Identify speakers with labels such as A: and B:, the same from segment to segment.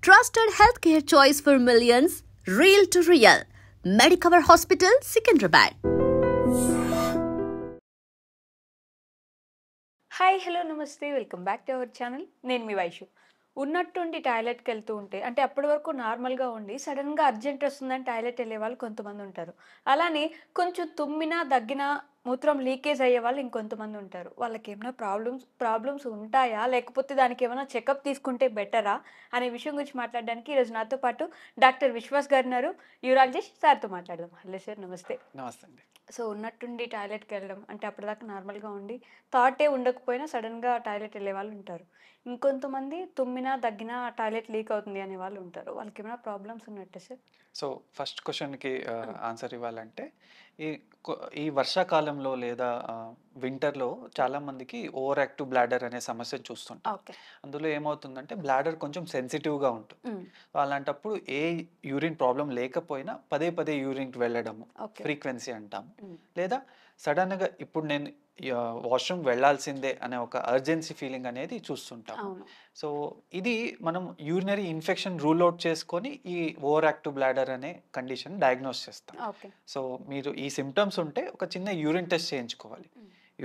A: Trusted healthcare choice for millions, real to real. Medicover Hospital, Secunderabad.
B: Hi hello నమస్తే welcome back to our channel. నేను మీ వైషు. ఉన్నట్టుండి టాయిలెట్కి వెళ్తూ ఉంటే అంటే అప్పటి వరకు నార్మల్గా ఉండి సడన్గా అర్జెంట్ వస్తుందని టాయిలెట్ వెళ్ళే వాళ్ళు కొంతమంది ఉంటారు. అలానే కొంచెం తుమ్మినా దగ్గినా మూత్రం లీకేజ్ అయ్యే వాళ్ళు ఇంకొంతమంది ఉంటారు. వాళ్ళకి ఏమైనా ప్రాబ్లమ్స్ ఉంటాయా, లేకపోతే దానికి ఏమైనా చెకప్ తీసుకుంటే బెటరా అనే విషయం గురించి మాట్లాడడానికి ఈరోజు నాతో పాటు డాక్టర్ విశ్వాస్ గారు ఉన్నారు. యూరాలజిస్ట్ సార్తో మాట్లాడదాం. హలో సార్, నమస్తే.
C: నమస్తే అండి.
B: సో ఉన్నట్టుండి టాయిలెట్కి వెళ్ళడం అంటే అప్పటిదాకా నార్మల్గా ఉండి థాటే ఉండకపోయినా సడన్గా టాయిలెట్ వెళ్ళే వాళ్ళు ఉంటారు. ఇంకొంతమంది తుమ్మినా దగ్గినా టాయిలెట్ లీక్ అవుతుంది అనే వాళ్ళు ఉంటారు. వాళ్ళకి ఏమైనా ప్రాబ్లమ్స్ ఉన్నట్టే సార్?
C: సో ఫస్ట్ క్వశ్చన్కి ఆన్సర్ ఇవ్వాలంటే ఈ ఈ వర్షాకాలంలో లేదా వింటర్లో చాలామందికి ఓవర్ యాక్టివ్ బ్లాడర్ అనే సమస్యను చూస్తుంటాం.
B: ఓకే.
C: అందులో ఏమవుతుందంటే బ్లాడర్ కొంచెం సెన్సిటివ్గా ఉంటుంది. అలాంటప్పుడు ఏ యూరిన్ ప్రాబ్లం లేకపోయినా పదే పదే యూరిన్కి వెళ్ళడము
B: ఓకే.
C: ఫ్రీక్వెన్సీ అంటాము. లేదా సడన్గా ఇప్పుడు నేను వాష్రూమ్ వెళ్ళాల్సిందే అనే ఒక అర్జెన్సీ ఫీలింగ్ అనేది చూస్తుంటాం.
B: అవును.
C: సో ఇది మనం యూరినరీ ఇన్ఫెక్షన్ రూల్ అవుట్ చేసుకొని ఈ ఓవర్ యాక్టివ్ బ్లాడర్ అనే కండిషన్ డయాగ్నోస్ చేస్తాం.
B: ఓకే.
C: సో మీరు ఈ సిమ్టమ్స్ ఉంటే ఒక చిన్న యూరిన్ టెస్ట్ చేయించుకోవాలి.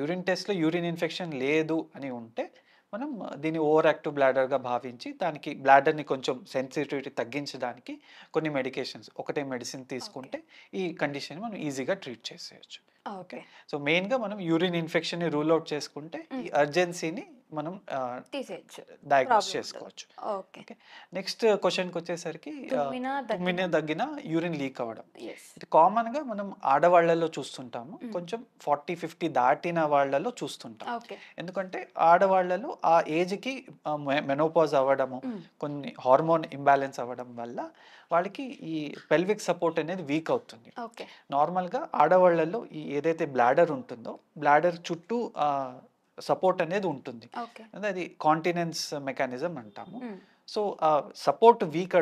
C: యూరిన్ టెస్ట్లో యూరిన్ ఇన్ఫెక్షన్ లేదు అని ఉంటే మనం దీన్ని ఓవర్ యాక్టివ్ బ్లాడర్గా భావించి దానికి బ్లాడర్ని కొంచెం సెన్సిటివిటీ తగ్గించడానికి కొన్ని మెడికేషన్స్ ఒకటే మెడిసిన్ తీసుకుంటే ఈ కండిషన్ మనం ఈజీగా ట్రీట్ చేసేయచ్చు.
B: ఓకే.
C: సో మెయిన్గా మనం యూరిన్ ఇన్ఫెక్షన్ని రూల్ అవుట్ చేసుకుంటే ఈ అర్జెన్సీని మనం
B: తీసేయచ్చు,
C: డయాగ్నోస్ చేసుకోవచ్చు.
B: ఓకే.
C: ఓకే. నెక్స్ట్ క్వశ్చన్కి వచ్చేసరికి
B: తుమ్మినా
C: దగ్గిన యూరిన్ లీక్ అవ్వడం
B: yes.
C: ఇది కామన్గా మనం ఆడవాళ్లలో చూస్తుంటాము. కొంచెం 40-50 దాటిన వాళ్ళలో చూస్తుంటాం.
B: ఓకే.
C: ఎందుకంటే ఆడవాళ్లలో ఆ ఏజ్కి మెనోపాజ్ అవ్వడము, కొన్ని హార్మోన్ ఇంబ్యాలెన్స్ అవ్వడం వల్ల వాళ్ళకి ఈ పెల్విక్ సపోర్ట్ అనేది వీక్ అవుతుంది.
B: ఓకే.
C: నార్మల్గా ఆడవాళ్లలో ఈ ఏదైతే బ్లాడర్ ఉంటుందో బ్లాడర్ చుట్టూ సపోర్ట్ అనేది ఉంటుంది.
B: ఓకే.
C: అది కాంటినెన్స్ మెకానిజం అంటాము. సో సపోర్ట్ వీక్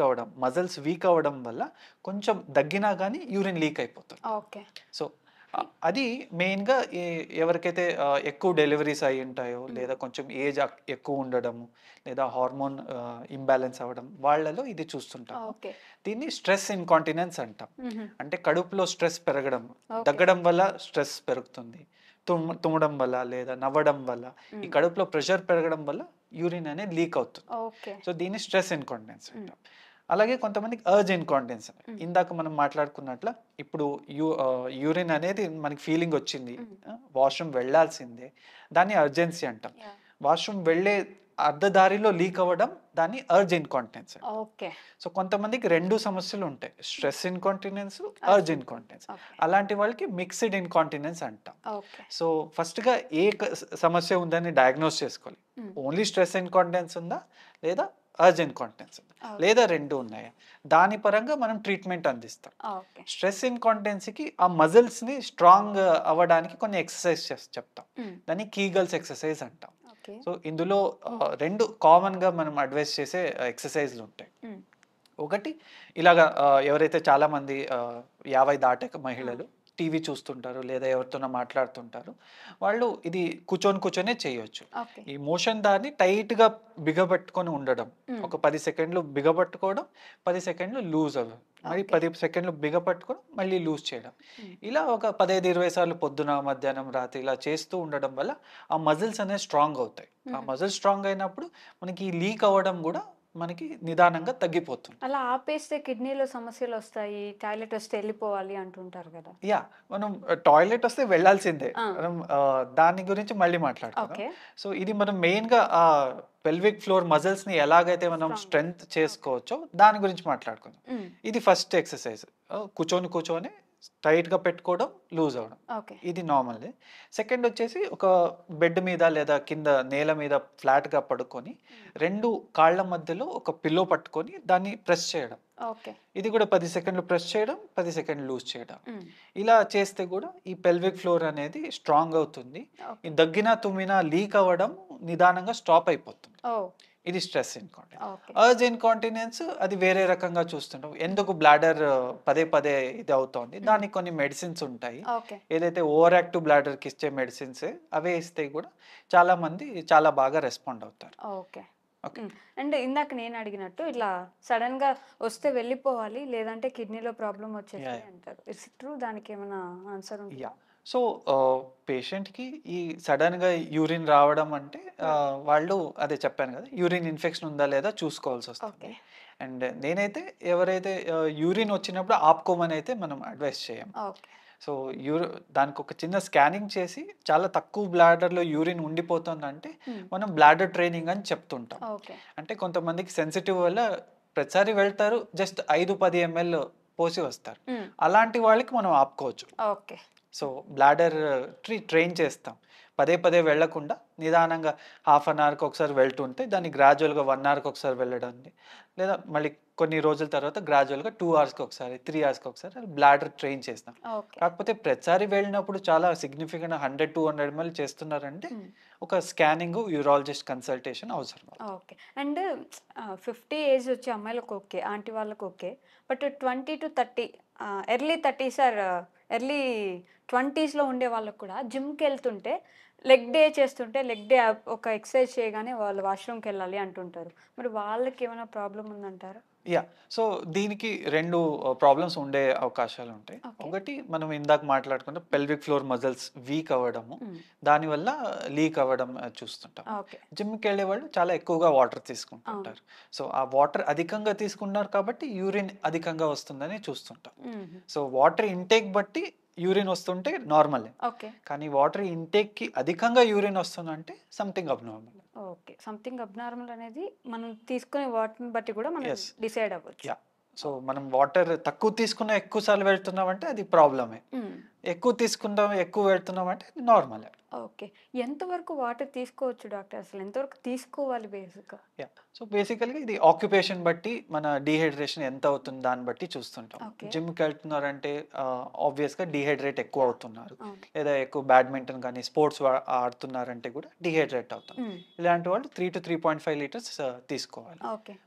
C: అవ్వడం మజిల్స్ వీక్ అవ్వడం వల్ల కొంచెం దగ్గినా కానీ యూరిన్ లీక్ అయిపోతుంది.
B: ఓకే.
C: సో అది మెయిన్గా ఎవరికైతే ఎక్కువ డెలివరీస్ అయి ఉంటాయో లేదా కొంచెం ఏజ్ ఎక్కువ ఉండడము లేదా హార్మోన్ ఇంబ్యాలెన్స్ అవ్వడం వాళ్ళలో ఇది చూస్తుంటాం.
B: ఓకే.
C: దీన్ని స్ట్రెస్ ఇన్కాంటినెన్స్ అంటాం. అంటే కడుపులో స్ట్రెస్ పెరగడం, దగ్గడం వల్ల స్ట్రెస్ పెరుగుతుంది, తుమ్మడం వల్ల లేదా నవ్వడం వల్ల ఈ కడుపులో ప్రెషర్ పెరగడం వల్ల యూరిన్ అనేది లీక్ అవుతుంది.
B: ఓకే.
C: సో దీన్ని స్ట్రెస్ ఇన్కాంటినెన్స్ అంటాం. అలాగే కొంతమందికి అర్జ్ ఇన్కాంటినెన్స్, ఇందాక మనం మాట్లాడుకున్నట్ల ఇప్పుడు యూరిన్ అనేది మనకి ఫీలింగ్ వచ్చింది, వాష్రూమ్ వెళ్ళాల్సిందే, దాన్ని అర్జెన్సీ అంటాం. వాష్రూమ్ వెళ్ళే అర్ధదారిలో లీక్ అవ్వడం దాన్ని అర్జ్ ఇన్కాంటినెన్స్.
B: ఓకే.
C: సో కొంతమందికి రెండు సమస్యలు ఉంటాయి, స్ట్రెస్ ఇన్కాంటినెన్స్, అర్జ్ ఇన్కాంటినెన్స్. అలాంటి వాళ్ళకి మిక్స్డ్ ఇన్కాంటినెన్స్ అంటాం. సో ఫస్ట్గా ఏ సమస్య ఉందని డయాగ్నోస్ చేసుకోవాలి. ఓన్లీ స్ట్రెస్ ఇన్కాంటినెన్స్ ఉందా లేదా అర్జ్ ఇన్కాంటినెన్స్ ఉందా లేదా రెండు ఉన్నాయా, దాని పరంగా మనం ట్రీట్మెంట్ అందిస్తాం. స్ట్రెస్ ఇన్కాంటినెన్స్కి ఆ మజిల్స్ని స్ట్రాంగ్ అవ్వడానికి కొన్ని ఎక్సర్సైజ్ చెప్తాం, దాన్ని కీగల్స్ ఎక్సర్సైజ్ అంటాం. సో ఇందులో రెండు కామన్గా మనం అడ్వైస్ చేసే ఎక్సర్సైజ్లు ఉంటాయి. ఒకటి ఇలాగా ఎవరైతే చాలామంది 50 దాటాక మహిళలు టీవీ చూస్తుంటారు లేదా ఎవరితోనో మాట్లాడుతుంటారు, వాళ్ళు ఇది కూర్చొనే చేయొచ్చు. ఈ మోషన్ దాన్ని టైట్గా బిగబట్టుకొని ఉండడం, ఒక 10 సెకండ్లు బిగబట్టుకోవడం, 10 సెకండ్లు లూజ్ అవ్వడం, మరి 10 సెకండ్లు బిగపట్టుకొని మళ్ళీ లూజ్ చేయడం, ఇలా ఒక 15-20 సార్లు పొద్దున మధ్యాహ్నం రాత్రి ఇలా చేస్తూ ఉండడం వల్ల ఆ మజిల్స్ అనేవి స్ట్రాంగ్ అవుతాయి. ఆ మజిల్స్ స్ట్రాంగ్ అయినప్పుడు మనకి లీక్ అవ్వడం కూడా మనకి నిదానంగా తగ్గిపోతుంది.
B: అలా ఆపేస్తే కిడ్నీలో సమస్యలు వస్తాయి, టాయిలెట్ వస్తే వెళ్ళిపోవాలి అంటుంటారు కదా.
C: మనం టాయిలెట్ వస్తే వెళ్ళాల్సిందే, మనం దాని గురించి మళ్ళీ మాట్లాడుకుందాం. సో ఇది మనం మెయిన్గా పెల్విక్ ఫ్లోర్ మజిల్స్ ని ఎలాగైతే మనం స్ట్రెంగ్త్ చేసుకోవచ్చో దాని గురించి మాట్లాడుకుందాం. ఇది ఫస్ట్ ఎక్సర్సైజ్, కూర్చొని టైట్ గా పెట్టుకోవడం, లూజ్ అవ్వడం, ఇది నార్మల్. సెకండ్ వచ్చేసి ఒక బెడ్ మీద లేదా కింద నేల మీద ఫ్లాట్ గా పడుకొని రెండు కాళ్ళ మధ్యలో ఒక పిల్లో పట్టుకొని దాన్ని ప్రెస్ చేయడం. ఇది కూడా 10 సెకండ్లు ప్రెస్ చేయడం, 10 సెకండ్లు లూజ్ చేయడం. ఇలా చేస్తే కూడా ఈ పెల్విక్ ఫ్లోర్ అనేది స్ట్రాంగ్ అవుతుంది. ఈ దగ్గినా తుమ్మినా లీక్ అవ్వడం నిదానంగా స్టాప్ అయిపోతుంది. ఇది స్ట్రెస్ ఇన్కాంటినెన్స్. అర్జ్ ఇన్కాంటినెన్స్ అది వేరే రకంగా చూస్తుంటాం. ఎందుకు బ్లాడర్ పదే ఇది అవుతోంది, దానికి కొన్ని మెడిసిన్స్ ఉంటాయి. ఏదైతే ఓవర్ యాక్టివ్ బ్లాడర్ కి ఇచ్చే మెడిసిన్స్ అవే ఇస్తే కూడా చాలా మంది చాలా బాగా రెస్పాండ్ అవుతారు. ఓకే.
B: అండ్ ఇందాక నేను అడిగినట్టు ఇట్లా సడన్ గా వస్తే వెళ్ళిపోవాలి, లేదంటే కిడ్నీలో ప్రాబ్లం వచ్చేస్తుంది అంటారు. It's true? దానికి ఏమైనా ఆన్సర్ ఉంటుందా?
C: యా. సో పేషెంట్కి ఈ సడన్గా యూరిన్ రావడం అంటే వాళ్ళు అదే చెప్పాను కదా, యూరిన్ ఇన్ఫెక్షన్ ఉందా లేదా చూసుకోవాల్సి వస్తుంది.
B: ఓకే.
C: అండ్ నేనైతే ఎవరైతే యూరిన్ వచ్చినప్పుడు ఆపుకోమని అయితే మనం అడ్వైస్ చేయం.
B: ఓకే.
C: సో దానికి ఒక చిన్న స్కానింగ్ చేసి చాలా తక్కువ బ్లాడర్లో యూరిన్ ఉండిపోతుందంటే మనం బ్లాడర్ ట్రైనింగ్ అని చెప్తుంటాం.
B: ఓకే.
C: అంటే కొంతమందికి సెన్సిటివ్ వల్ల ప్రతిసారి వెళ్తారు, జస్ట్ 5-10 ml పోసి వస్తారు. అలాంటి వాళ్ళకి మనం ఆపుకోవచ్చు.
B: ఓకే.
C: సో బ్లాడర్ ట్రైన్ చేస్తాం, పదే పదే వెళ్లకుండా నిదానంగా హాఫ్ అన్ అవర్కి ఒకసారి వెళ్తుంటే దాన్ని గ్రాడ్యువల్గా 1 అవర్కి ఒకసారి వెళ్ళడాన్ని, లేదా మళ్ళీ కొన్ని రోజుల తర్వాత గ్రాడ్యువల్గా 2 అవర్స్కి ఒకసారి 3 అవర్స్కి ఒకసారి బ్లాడర్ ట్రైన్ చేస్తాం. కాకపోతే ప్రతిసారి వెళ్ళినప్పుడు చాలా సిగ్నిఫికెంట్ 100-200 ml చేస్తున్నారంటే ఒక స్కానింగ్, యూరాలజిస్ట్ కన్సల్టేషన్ అవసరం.
B: ఓకే. అండ్ 50 ఏజ్ వచ్చే అమ్మాయిలకు ఓకే, ఆంటీ వాళ్ళకి okay, but 20-30 early 30s or early 20sలో ఉండే వాళ్ళకు కూడా జిమ్కి వెళ్తుంటే లెగ్ డే చేస్తుంటే లెగ్ డే ఒక ఎక్సర్సైజ్ చేయగానే వాళ్ళు వాష్రూమ్కి వెళ్ళాలి అంటుంటారు. మరి వాళ్ళకి ఏమైనా ప్రాబ్లం ఉందంటారా?
C: యా. సో దీనికి 2 ప్రాబ్లమ్స్ ఉండే అవకాశాలు ఉంటాయి. ఒకటి మనం ఇందాక మాట్లాడుకుంటే పెల్విక్ ఫ్లోర్ మజిల్స్ వీక్ అవ్వడము, దానివల్ల లీక్ అవ్వడం చూస్తుంటాం. జిమ్కి వెళ్ళే వాళ్ళు చాలా ఎక్కువగా వాటర్ తీసుకుంటుంటారు. సో ఆ వాటర్ అధికంగా తీసుకున్నారు కాబట్టి యూరిన్ అధికంగా వస్తుందని చూస్తుంటాం. సో వాటర్ ఇంటేక్ బట్టి యూరిన్ వస్తుంటే నార్మలే. కానీ వాటర్ ఇంటేక్కి అధికంగా యూరిన్ వస్తుందంటే something abnormal.
B: Okay. Something abnormal అనేది మనం తీసుకునే వాటర్ని బట్టి కూడా మనం డిసైడ్ అవ్వచ్చు.
C: యా. సో మనం వాటర్ తక్కువ తీసుకున్నా ఎక్కువ సార్లు వెళ్తున్నామంటే అది ప్రాబ్లమే, ఎక్కువ తీసుకుందాం ఎక్కువ వెళ్తున్నామంటే అది నార్మలే.
B: ఓకే. ఎంతవరకు వాటర్ తీసుకోవచ్చు డాక్టర్? అసలు ఎంతవరకు తీసుకోవాలి బేసిక్గా?
C: యా. సో బేసికల్గా ఇది ఆక్యుపేషన్ బట్టి మన డీహైడ్రేషన్ ఎంత అవుతుంది దాన్ని బట్టి చూస్తుంటాం. జిమ్కి వెళ్తున్నారంటే ఆబ్వియస్గా డీహైడ్రేట్ ఎక్కువ అవుతున్నారు, లేదా ఎక్కువ బ్యాడ్మింటన్ కానీ స్పోర్ట్స్ ఆడుతున్నారంటే కూడా డీహైడ్రేట్ అవుతాం. ఇలాంటి వాళ్ళు 3 to 3.5 liters తీసుకోవాలి.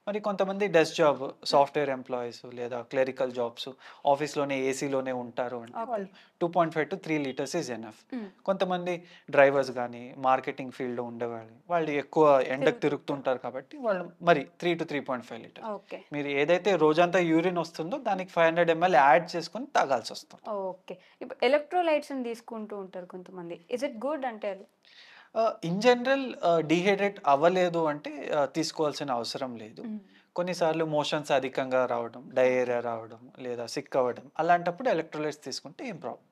C: మరి కొంతమంది డెస్క్ జాబ్, సాఫ్ట్వేర్ ఎంప్లాయీస్ లేదా క్లరికల్ జాబ్స్, ఆఫీస్లోనే ఏసీలోనే ఉంటారు అంటే వాళ్ళు 2.5 to 3 liters ఈజ్ ఎనఫ్. కొంతమంది డ్రైవర్స్ కానీ మార్కెటింగ్ ఫీల్డ్లో ఉండేవాళ్ళు, వాళ్ళు ఎక్కువ ఎండకు తిరుగుతుంటారు కాబట్టి వాళ్ళు మరి 3 to 3.5 liters. మీరు ఏదైతే రోజంతా యూరిన్ వస్తుందో దానికి 500 ml యాడ్ చేసుకుని తాగాల్సి వస్తుంది.
B: ఓకే. ఇప్పుడు ఎలక్ట్రోలైట్స్ తీసుకుంటూ ఉంటారు కొంతమంది, ఇస్ ఇట్ గుడ్ అంటే?
C: ఇన్ జనరల్ డీహైడ్రేట్ అవ్వలేదు అంటే తీసుకోవాల్సిన అవసరం లేదు. కొన్నిసార్లు మోషన్స్ అధికంగా రావడం, డయేరియా రావడం, లేదా సిక్ అవ్వడం, అలాంటప్పుడు ఎలక్ట్రోలైట్స్ తీసుకుంటే ఏం problem.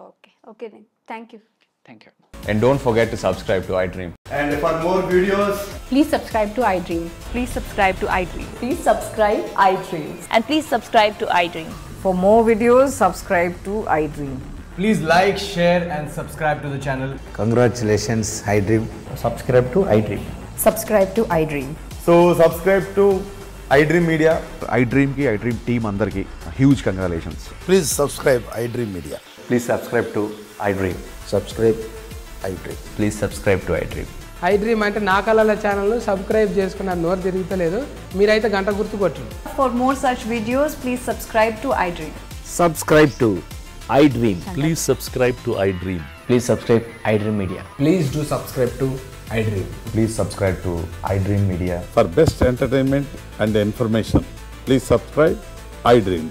B: Okay. Okay, thank you.
C: Thank you.
D: And don't forget to subscribe to iDream.
E: And for more videos,
F: please subscribe to iDream.
G: Please subscribe to iDream.
F: Please subscribe iDream.
G: And please subscribe to iDream.
F: For more videos, subscribe to iDream.
E: please like, share and subscribe to the channel.
H: Congratulations, iDream.
I: Subscribe to iDream.
F: Subscribe to iDream.
E: So subscribe to iDream Media.
J: iDream ki iDream team andarki huge congratulations.
H: Please subscribe iDream Media.
I: Please subscribe to iDream.
H: Subscribe iDream.
I: Please subscribe to iDream.
K: iDream అంటే నా కళల channel subscribe చేసుకున్న నోరు తిరుగుతలేదు, మీరైతే గంట గుర్తు కొట్టండి.
F: For more such videos, please subscribe to iDream.
I: Subscribe to iDream.
J: Please subscribe to iDream.
I: Please subscribe iDream Media.
E: Please do subscribe to iDream.
I: Please subscribe to iDream Media.
J: For best entertainment and information, please subscribe iDream.